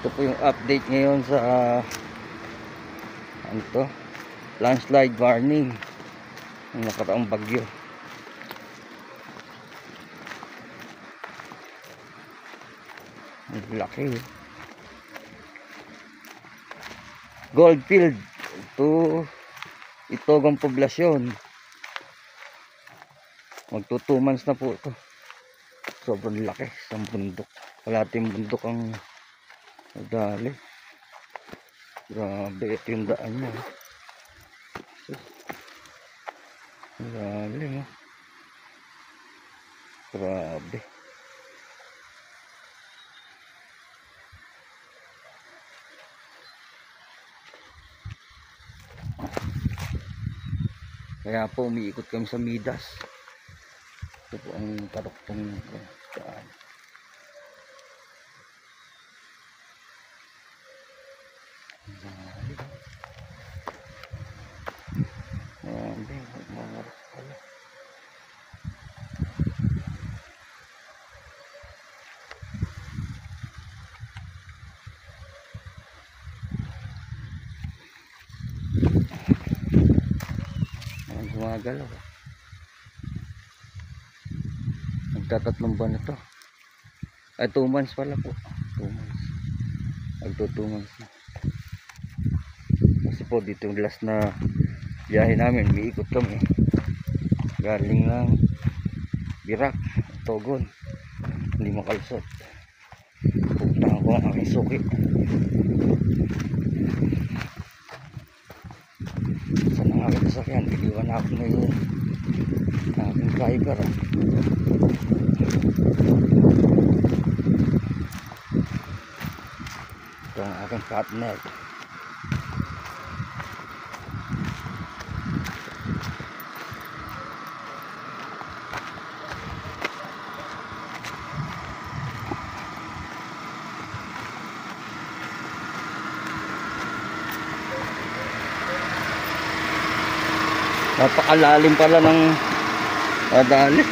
Ito po yung update ngayon sa ano to, landslide warning ng nakaraang bagyo. Ang laki. Goldfield to Itogang poblasyon. Magto 2 months na po ito. Sobrang laki sa bundok. Kalating bundok ang dali. Grabe, ito yung daan niya. Grabe, no? Grabe. Kaya po umiikot kami sa Midas. Ito po ang karuktong daan. Gumagalaw. Nagtatatlong buwan na to. Ay 2 months pala po. 2 months. Magto 2 months na. Kasi po dito yung last na biyahe namin, miikot kami. Galing ng Birak, Togon. Hindi makalusot. Pupuntahan ko ang aking suki. Saan ang aking sasakyan? Iliwan ako na yun. Aking driver. Ito ang aking partner. Napakalalim pala ng dali.